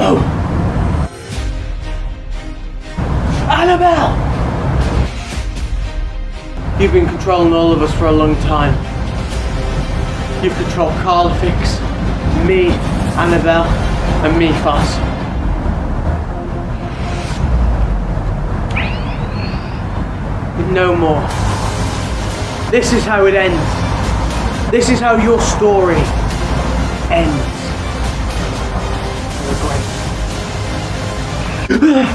No! Annabelle! You've been controlling all of us for a long time. You've controlled Carlifix, me, Annabelle, and Methos. But no more. This is how it ends. This is how your story ends. Regret.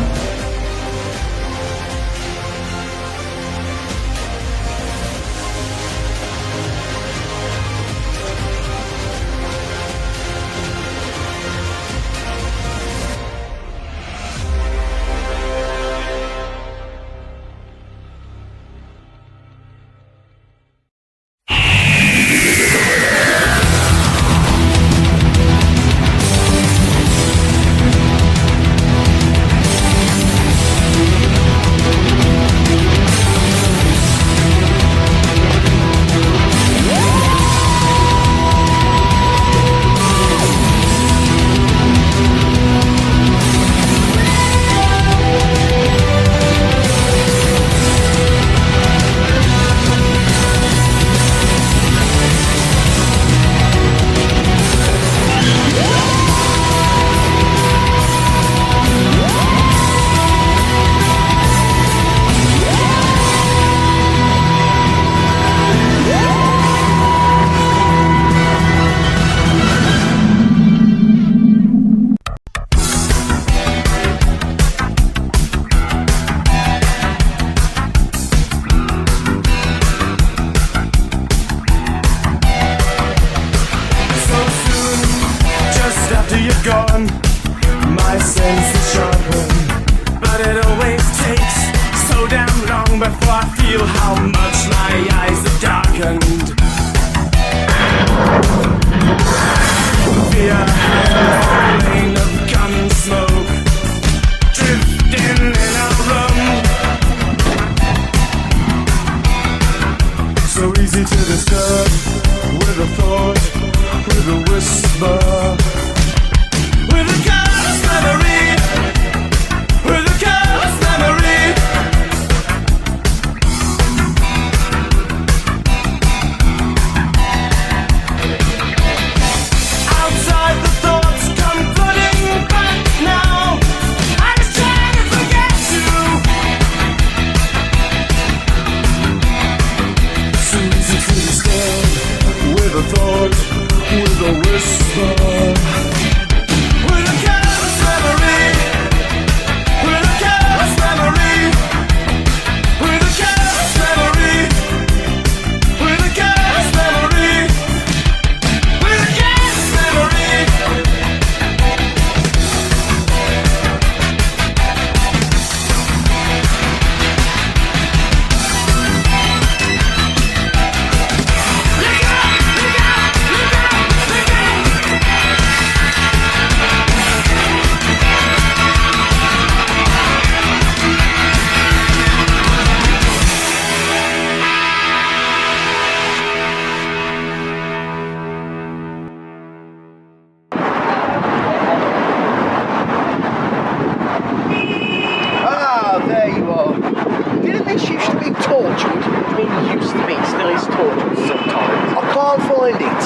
Torchwood? I mean, it used to be, it still is Torchwood sometimes. I can't find it.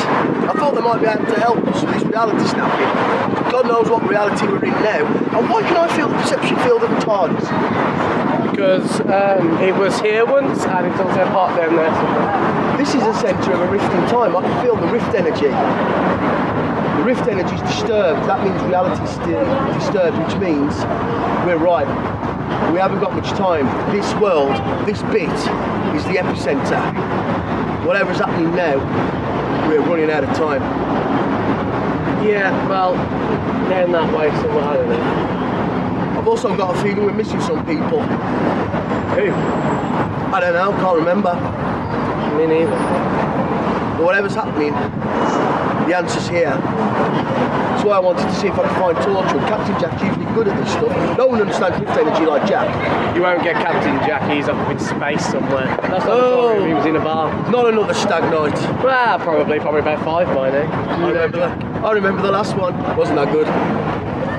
I thought they might be able to help us with this reality snapping. God knows what reality we're in now. And why can I feel the perception field of the Tardis? Because it was here once and it's also part down there somewhere. This is the centre of a rift in time. I can feel the rift energy. The rift energy is disturbed. That means reality is still disturbed, which means we're right. We haven't got much time. This world, this bit, is the epicentre. Whatever's happening now, we're running out of time. Yeah, well, down that way somewhere, I don't know. I've also got a feeling we're missing some people. Who? I don't know, can't remember. Me neither. But whatever's happening, the answer's here. That's why I wanted to see if I could find Torchwood. Captain Jack's usually good at this stuff. No one understands rift energy like Jack. You won't get Captain Jack, he's up in space somewhere. That's not the story, he was in a bar. Not another stag night. Well, probably about 5 by now. I remember the last one. Wasn't that good?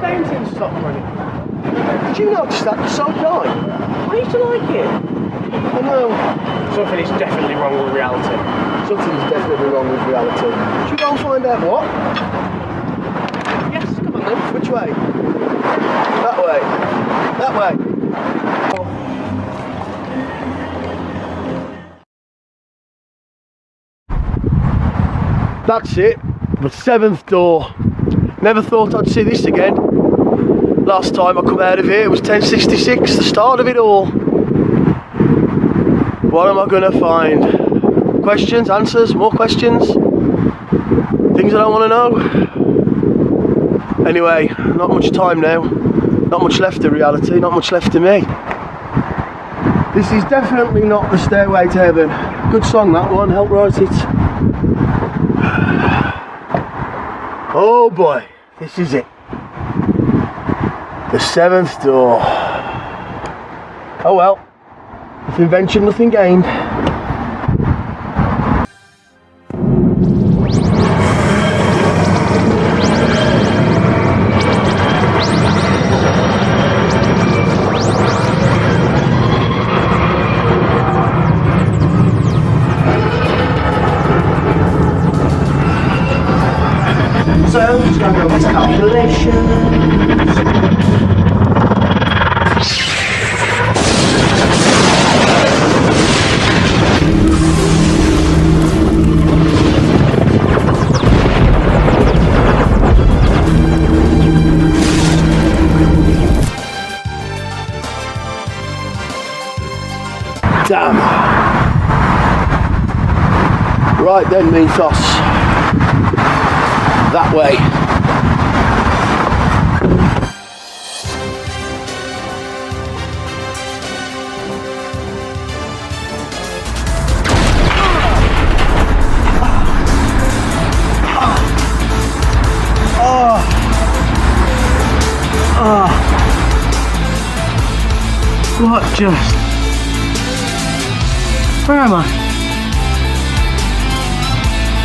fountain stopped running. Did you notice that so dry? I used to like it. I know. Something is definitely wrong with reality. Something's definitely wrong with reality. Should we go and find out what? Yes, come on then. Which way? That way. That way. That's it. The 7th door. Never thought I'd see this again. Last time I come out of here it was 1066, the start of it all. What am I gonna find? Questions, answers, more questions? Things I don't want to know? Anyway, not much time now. Not much left of reality, not much left of me. This is definitely not the Stairway to Heaven. Good song that one, help write it. Oh boy, this is it. The 7th door. Oh well, nothing ventured, nothing gained. So, just going to go with calculations. Damn. Right then, Methos. That way. What just? Where am I?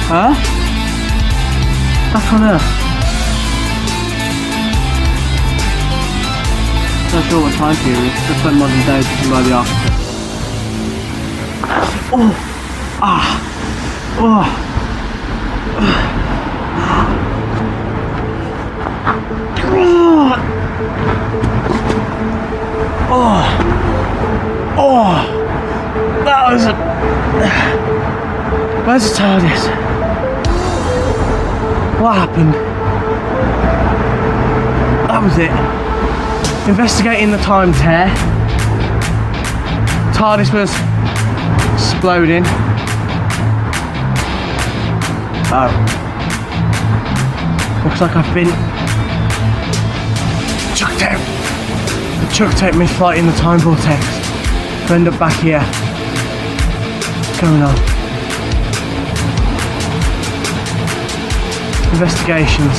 Huh? Back on Earth. Not sure what time period, just when modern day written by the architect. Oh! Ah! Oh! Oh! Oh! That was a... Where's the Tardis? What happened? That was it. Investigating the time tear. Tardis was exploding. Oh. Looks like I've been chucked out. Chucked out mid-flight in the time vortex. To end up back here. What's going on? Investigations.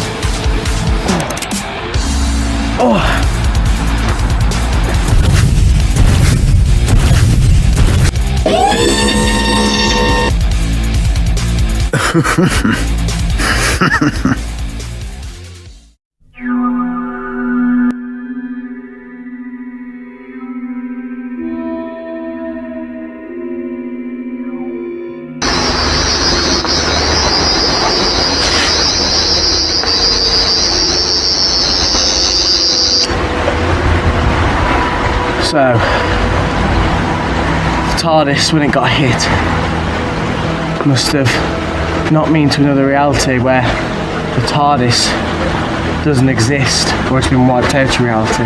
Oh. So, the TARDIS, when it got hit, must have knocked me into another reality where the TARDIS doesn't exist, or it's been wiped out of reality.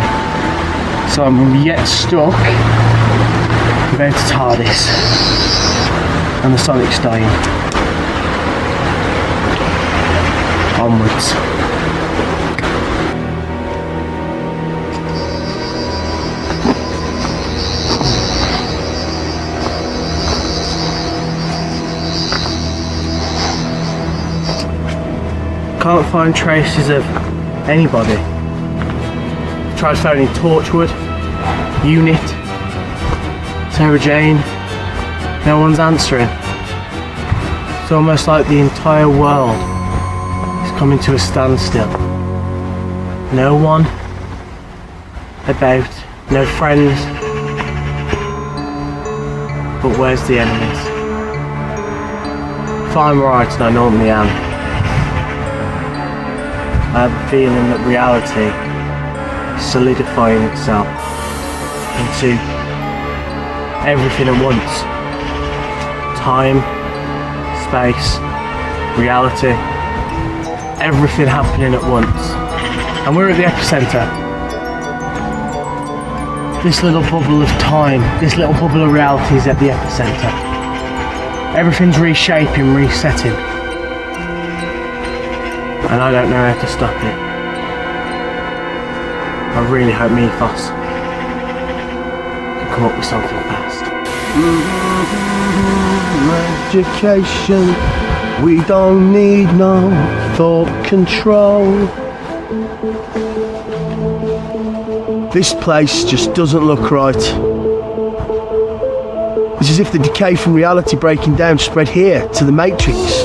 So I'm yet stuck without the TARDIS, and the Sonic's dying. Onwards. Can't find traces of anybody. Tried phoning Torchwood, Unit, Sarah Jane. No one's answering. It's almost like the entire world is coming to a standstill. No one about, no friends. But where's the enemies? If I'm right, and I normally am, I have a feeling that reality is solidifying itself into everything at once. Time, space, reality, everything happening at once. And we're at the epicenter. This little bubble of time, this little bubble of reality is at the epicenter. Everything's reshaping, resetting. And I don't know how to stop it. I really hope Methos can come up with something fast. Education, we don't need no thought control. This place just doesn't look right. It's as if the decay from reality breaking down spread here to the Matrix.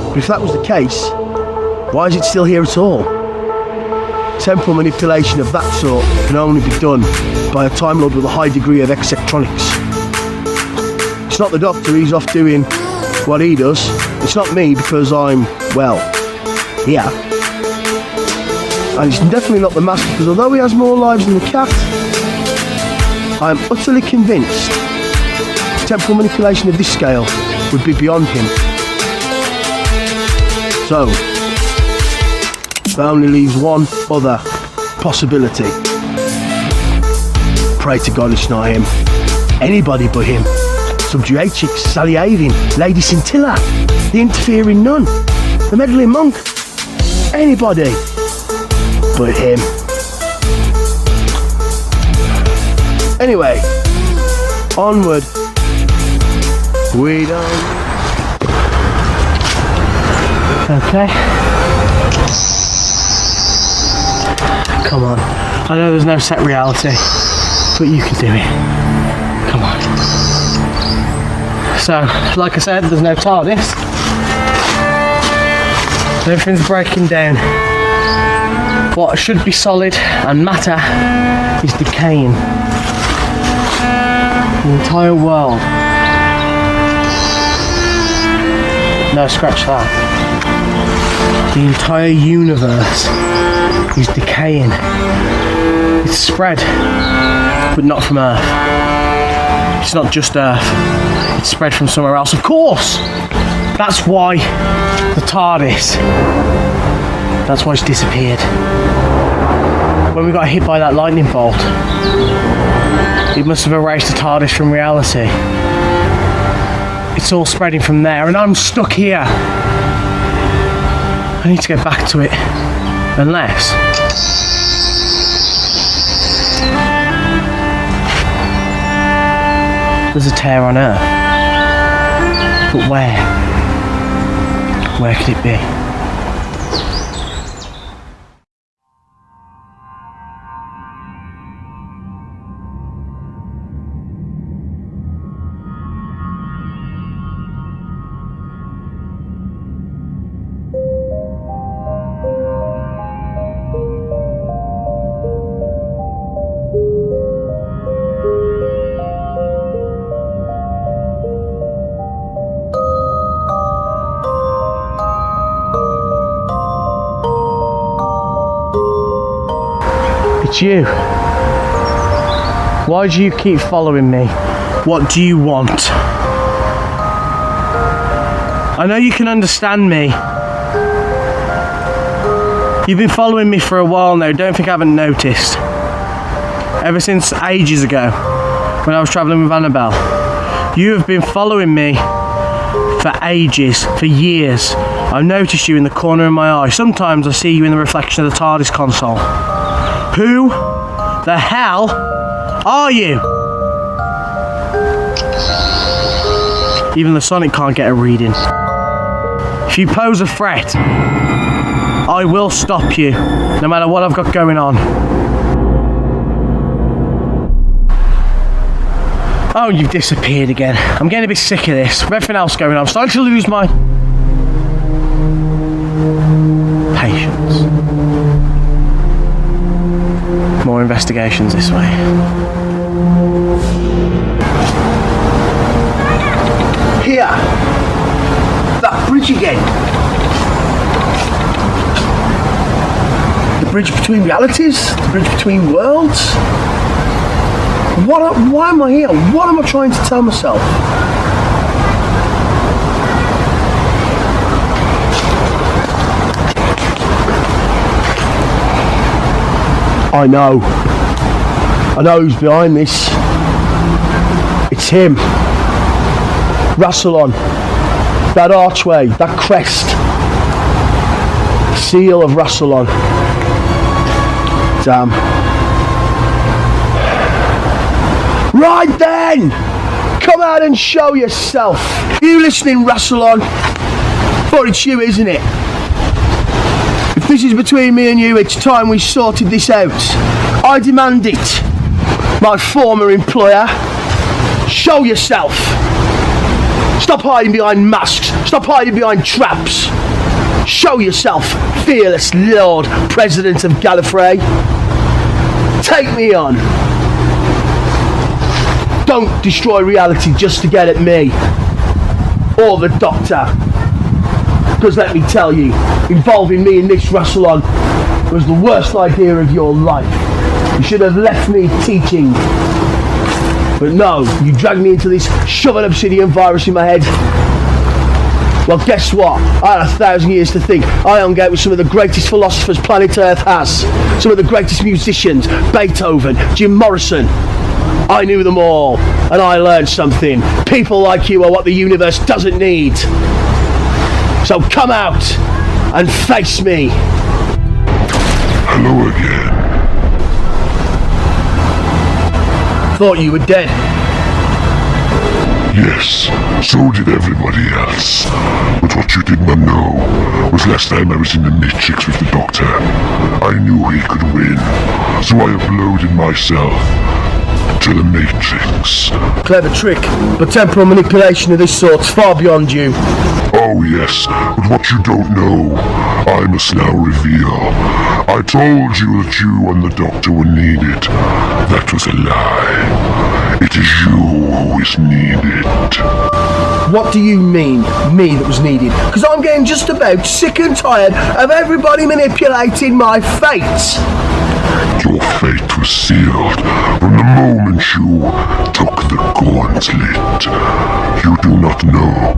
But if that was the case, why is it still here at all? Temporal manipulation of that sort can only be done by a Time Lord with a high degree of exceptronics. It's not the Doctor, he's off doing what he does. It's not me because I'm, well, here. And it's definitely not the Master because although he has more lives than the cat, I am utterly convinced temporal manipulation of this scale would be beyond him. So, that only leaves one other possibility. Pray to God it's not him. Anybody but him. Subjuatrix, Saliavin, Lady Scintilla, the interfering nun, the meddling monk. Anybody but him. Anyway, onward. We don't. Okay. Come on. I know there's no set reality, but you can do it. Come on. So, like I said, there's no TARDIS. Everything's breaking down. What should be solid and matter is decaying. The entire world. No, scratch that. The entire universe is decaying. It's spread, but not from Earth. It's not just Earth. It's spread from somewhere else. Of course! That's why the TARDIS. That's why it's disappeared. When we got hit by that lightning bolt, it must have erased the TARDIS from reality. It's all spreading from there, and I'm stuck here. I need to get back to it. Unless... there's a tear on Earth. But where? Where could it be? It's you. Why do you keep following me? What do you want? I know you can understand me. You've been following me for a while now, don't think I haven't noticed. Ever since ages ago, when I was travelling with Annabelle. You have been following me for ages, for years. I've noticed you in the corner of my eye. Sometimes I see you in the reflection of the TARDIS console. Who the hell are you? Even the Sonic can't get a reading. If you pose a threat, I will stop you, no matter what I've got going on. Oh, you've disappeared again. I'm getting a bit sick of this. With everything else going on, I'm starting to lose my patience. more investigations this way. Here! That bridge again! The bridge between realities? The bridge between worlds? Why am I here? What am I trying to tell myself? I know who's behind this. It's him. Russell On. That archway, that crest. Seal of Russell On. Damn. Right then! Come out and show yourself. You listening, Russell On? Thought it's you, isn't it? If this is between me and you, it's time we sorted this out. I demand it. My former employer, show yourself. Stop hiding behind masks. Stop hiding behind traps. Show yourself, fearless Lord President of Gallifrey. Take me on. Don't destroy reality just to get at me. Or the Doctor. Because let me tell you, involving me in this Russell On was the worst idea of your life. You should have left me teaching. But no, you dragged me into this, shove an obsidian virus in my head. Well, guess what? I had 1,000 years to think. I hung out with some of the greatest philosophers planet Earth has. Some of the greatest musicians, Beethoven, Jim Morrison. I knew them all, and I learned something. People like you are what the universe doesn't need. So come out and face me. Hello again. Thought you were dead. Yes, so did everybody else. But what you did not know was last time I was in the Matrix with the Doctor, I knew he could win. So I uploaded myself to the Matrix. Clever trick, but temporal manipulation of this sort's far beyond you. Oh yes, but what you don't know, I must now reveal. I told you that you and the Doctor were needed. That was a lie. It is you who is needed. What do you mean, me that was needed? Because I'm getting just about sick and tired of everybody manipulating my fate. Your fate was sealed from the moment you took the gauntlet. You do not know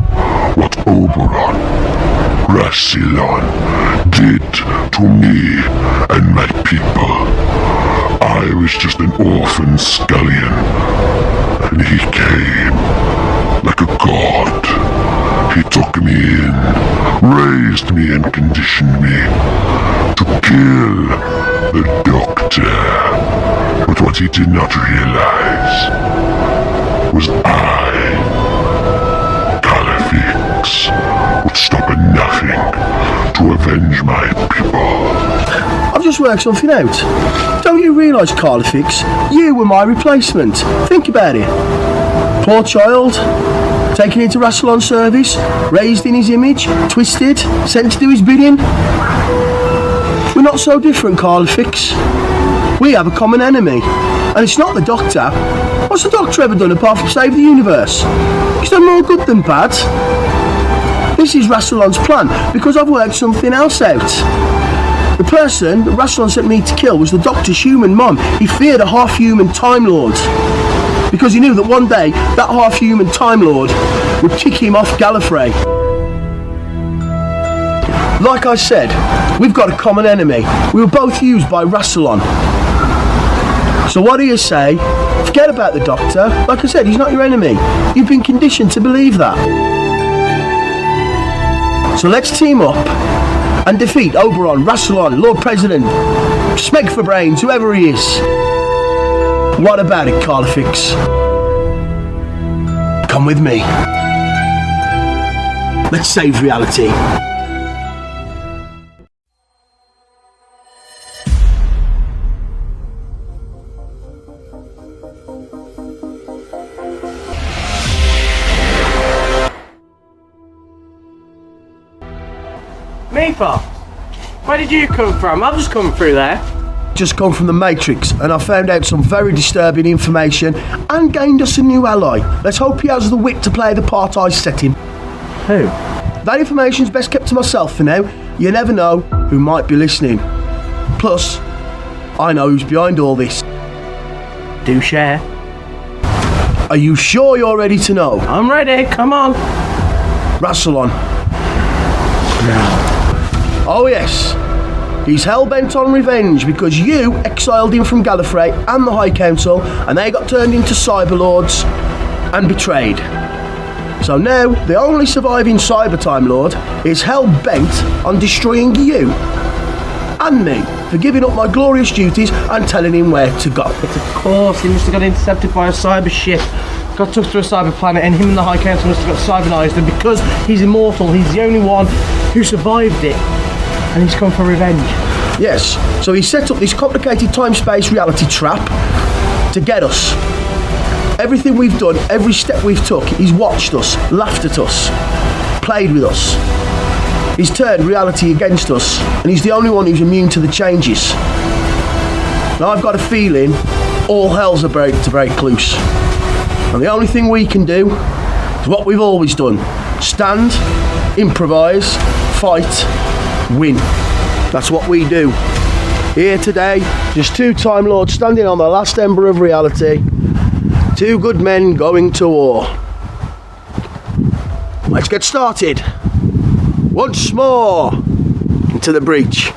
what Oberon, Rassilon, did to me and my people. I was just an orphan scullion, and he came like a god. He took me in, raised me and conditioned me to kill the Doctor. But what he did not realize was I, Califix, would stop at nothing to avenge my people. I've just worked something out. Don't you realise, Carlifix, you were my replacement? Think about it. Poor child, taken into Russell On service, raised in his image, twisted, sent to do his bidding. We're not so different, Carlifix. We have a common enemy, and it's not the Doctor. What's the Doctor ever done apart from save the universe? He's done more good than bad. This is Russell On's plan, because I've worked something else out. The person that Russell On sent me to kill was the Doctor's human mom. He feared a half-human Time Lord, because he knew that one day that half-human Time Lord would kick him off Gallifrey. Like I said, we've got a common enemy. We were both used by Russell On. So what do you say? Forget about the Doctor. Like I said, he's not your enemy. You've been conditioned to believe that. So let's team up and defeat Oberon, Russell On, Lord President, Smeg for Brains, whoever he is. What about it, Carlifix? Come with me. Let's save reality. Methos, where did you come from? I've just come through there. just come from the Matrix, and I found out some very disturbing information and gained us a new ally. Let's hope he has the wit to play the part I set him. Who? That information's best kept to myself for now. You never know who might be listening. Plus, I know who's behind all this. Do share. Are you sure you're ready to know? I'm ready, come on. Russell On. Oh yes. He's hell-bent on revenge because you exiled him from Gallifrey and the High Council, and they got turned into Cyberlords and betrayed. So now, the only surviving Cyber Time Lord is hell-bent on destroying you and me for giving up my glorious duties and telling him where to go. But of course, he must have got intercepted by a cyber ship, got took to a cyber planet, and him and the High Council must have got cyberised, and because he's immortal, he's the only one who survived it, and he's come for revenge. Yes, so he set up this complicated time-space reality trap to get us. Everything we've done, every step we've took, he's watched us, laughed at us, played with us. He's turned reality against us, and he's the only one who's immune to the changes. Now I've got a feeling all hell's about to break loose. And the only thing we can do is what we've always done. Stand, improvise, fight, win. That's what we do. Here today, just two Time Lords standing on the last ember of reality. Two good men going to war. Let's get started. Once more into the breach.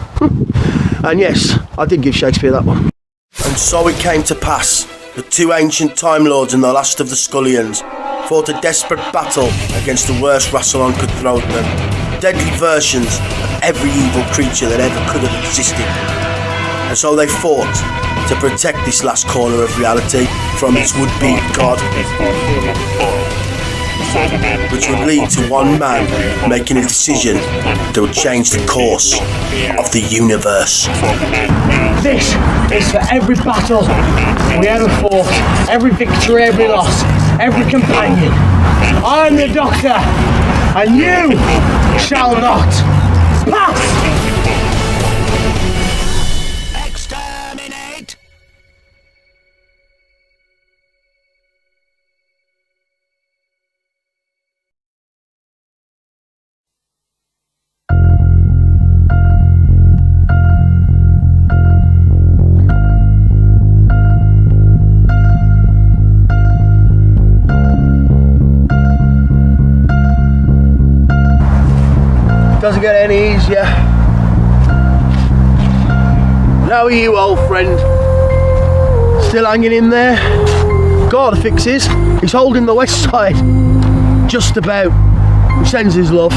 And yes, I did give Shakespeare that one. And so it came to pass. The two ancient Time Lords and the last of the Scullions fought a desperate battle against the worst Russell On could throw at them. Deadly versions of every evil creature that ever could have existed. And so they fought to protect this last corner of reality from its would-be god, which would lead to one man making a decision that would change the course of the universe. This is for every battle we ever fought, every victory, every loss, every companion. I'm the Doctor, and you shall not pass! Exterminate! Doesn't get any easier. How are you, old friend? Still hanging in there? God fixes. He's holding the west side. Just about. He sends his love.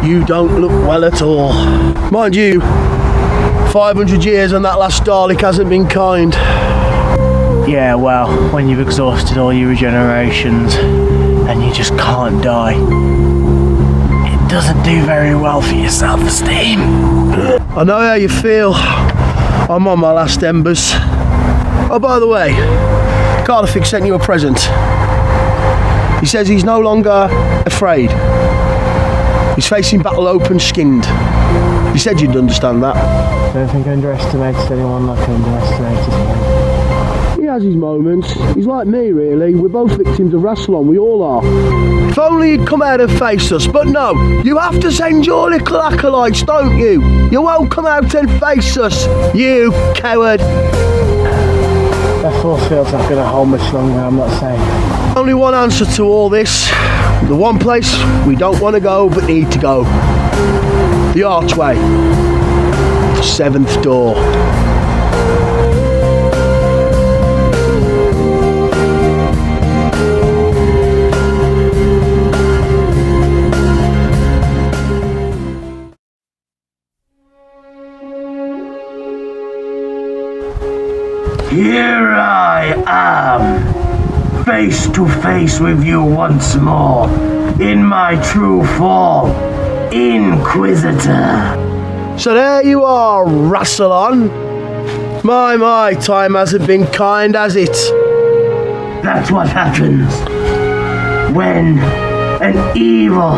You don't look well at all. Mind you, 500 years and that last Dalek hasn't been kind. Yeah, well, when you've exhausted all your regenerations and you just can't die, it doesn't do very well for your self-esteem. I know how you feel. I'm on my last embers. Oh, by the way, Cardiff sent you a present. He says he's no longer afraid. He's facing battle open-skinned. He said you'd understand that. I don't think I underestimated anyone like I underestimated him. He has his moments. He's like me, really. We're both victims of Russell On. We all are. If only he'd come out and face us. But no, you have to send your little acolytes, don't you? You won't come out and face us, you coward. That force field's not going to hold much longer, I'm not saying. Only one answer to all this. The one place we don't want to go but need to go. The archway. The seventh door. Here I am, face to face with you once more, in my true form, Inquisitor. So there you are, Russell On. My, time hasn't been kind, has it? That's what happens when an evil,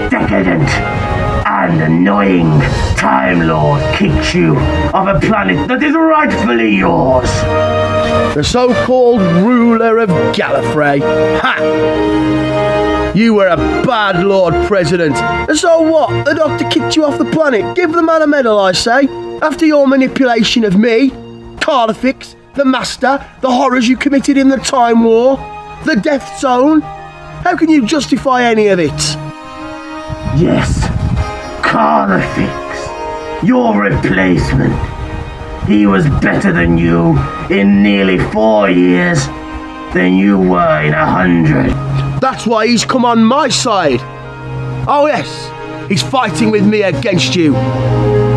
decadent and annoying Time Lord kicked you off a planet that is rightfully yours. The so-called ruler of Gallifrey. Ha! You were a bad Lord President. And so what? The Doctor kicked you off the planet. Give the man a medal, I say. After your manipulation of me, Carnifex, the Master, the horrors you committed in the Time War, the Death Zone. How can you justify any of it? Yes, Carnifex, your replacement. He was better than you in nearly 4 years than you were in 100. That's why he's come on my side. Oh yes, he's fighting with me against you.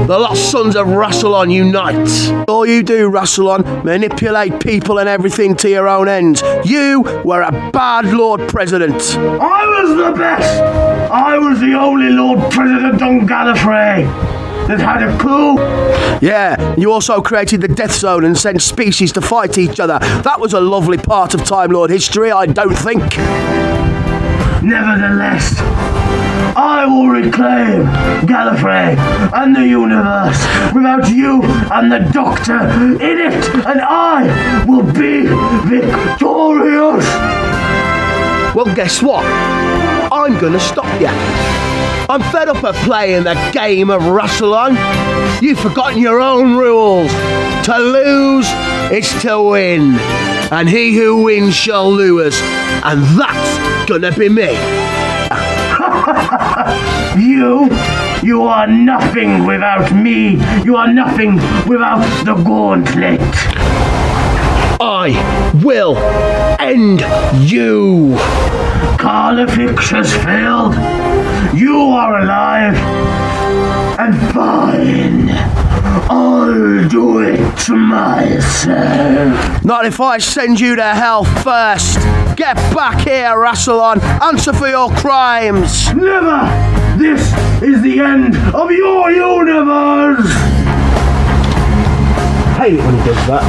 The lost sons of Russell On unite. All you do, Russell On, manipulate people and everything to your own ends. You were a bad Lord President. I was the best. I was the only Lord President on Gallifrey that had a clue. Yeah, you also created the Death Zone and sent species to fight each other. That was a lovely part of Time Lord history, I don't think. Nevertheless, I will reclaim Gallifrey and the universe without you and the Doctor in it, and I will be victorious. Well, guess what? I'm gonna stop you. I'm fed up of playing the game of Russell On. You've forgotten your own rules. To lose is to win, and he who wins shall lose, and that's gonna be me. You are nothing without me. You are nothing without the gauntlet. I will end you. Carnifex has failed. You are alive. And fine. I'll do it myself. Not if I send you to hell first. Get back here, Russell On. Answer for your crimes. Never! This is the end of your universe! I hate it when he does that.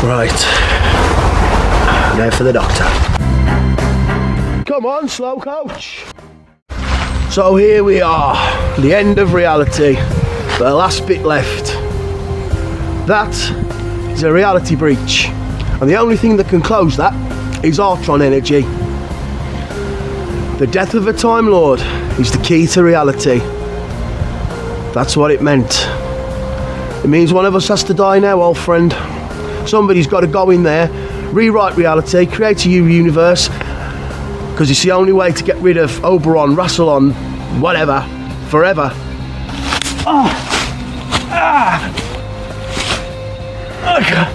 Right. Now for the Doctor. Come on, slow coach. So here we are. The end of reality. The last bit left. That is a reality breach. And the only thing that can close that is Ultron energy. The death of a Time Lord is the key to reality. That's what it meant. It means one of us has to die now, old friend. Somebody's got to go in there, rewrite reality, create a new universe, because it's the only way to get rid of Oberon, Russell On, whatever, forever. Oh! Ah! Oh, God.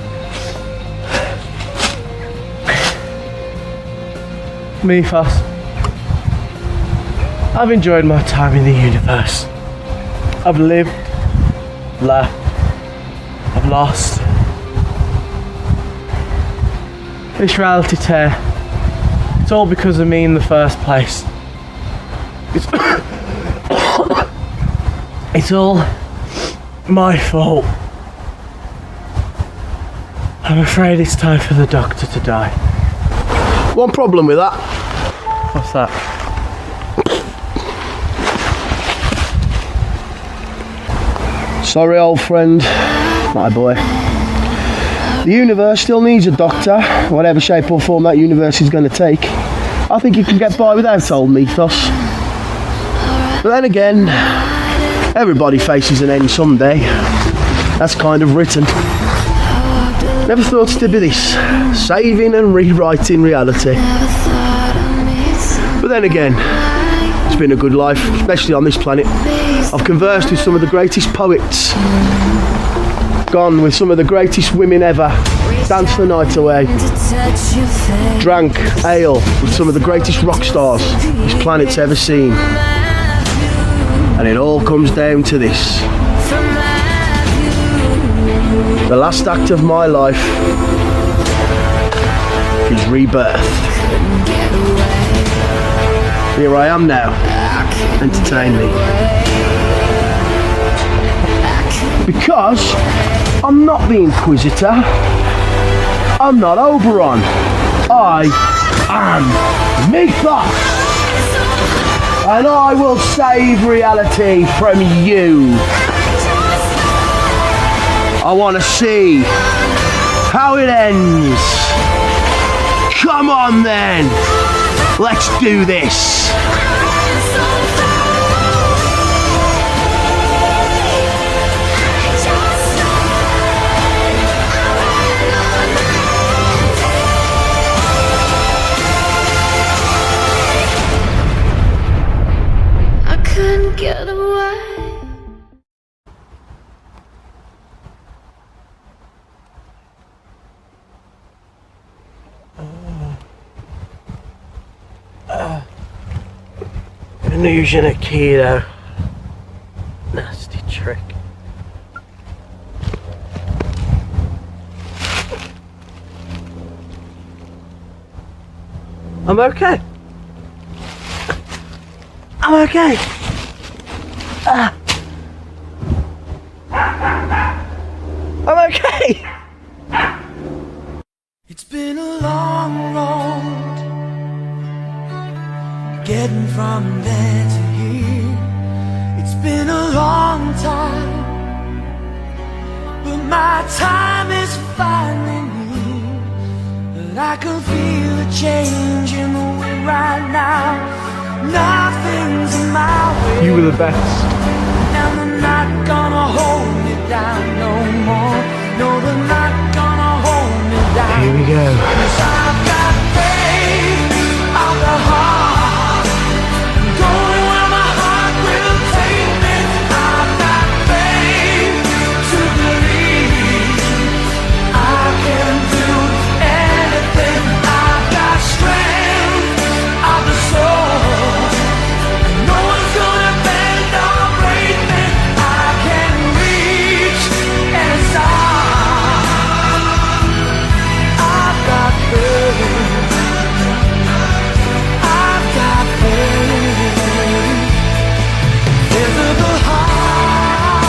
Methos, I've enjoyed my time in the universe. I've lived, laughed, I've lost. This reality tear, it's all because of me in the first place. It's all my fault. I'm afraid it's time for the Doctor to die. One problem with that. What's that? Sorry, old friend, my boy. The universe still needs a Doctor, whatever shape or form that universe is going to take. I think you can get by without old Methos. But then again, everybody faces an end someday. That's kind of written. Never thought it'd be this, saving and rewriting reality. But then again, it's been a good life, especially on this planet. I've conversed with some of the greatest poets, gone with some of the greatest women ever, danced the night away, drank ale with some of the greatest rock stars this planet's ever seen. And it all comes down to this. The last act of my life is rebirth. Here I am now. Entertain me. Because I'm not the Inquisitor. I'm not Oberon. I am Methos. and I will save reality from you. I want to see how it ends. Come on then, let's do this. I couldn't get away. Illusion of keto. Nasty trick. I'm okay. I'm okay. I'm okay. It's been a long road getting from there to here. It's been a long time, but my time is finally near. But I can feel a change in the wind right now. Nothing's in my way. You were the best. And they're not gonna hold me down no more. No, they're not gonna hold me down. Here we go. 'Cause I've got faith of the heart, going where my heart will take me. I've got faith to believe I can do anything. I've got strength of the soul. No one's gonna bend or break me. I can reach any star. I've got faith. I've got faith. There's a good heart.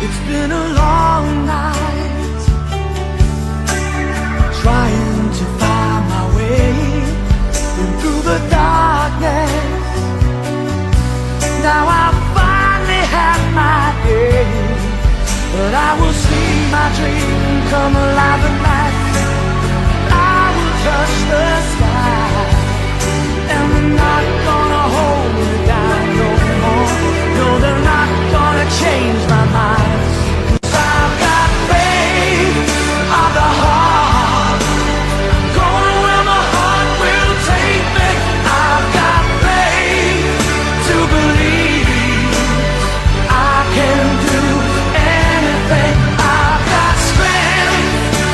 It's been a long night, trying to find my way in through the darkness. Now I finally have my day, but I will see my dream come alive at night. I will touch the sky, and they're not gonna hold me down no more. No, they're not gonna change my mind. 'Cause I've got faith of the heart, going where my heart will take me. I've got faith to believe I can do anything. I've got strength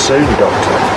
soon, Doctor.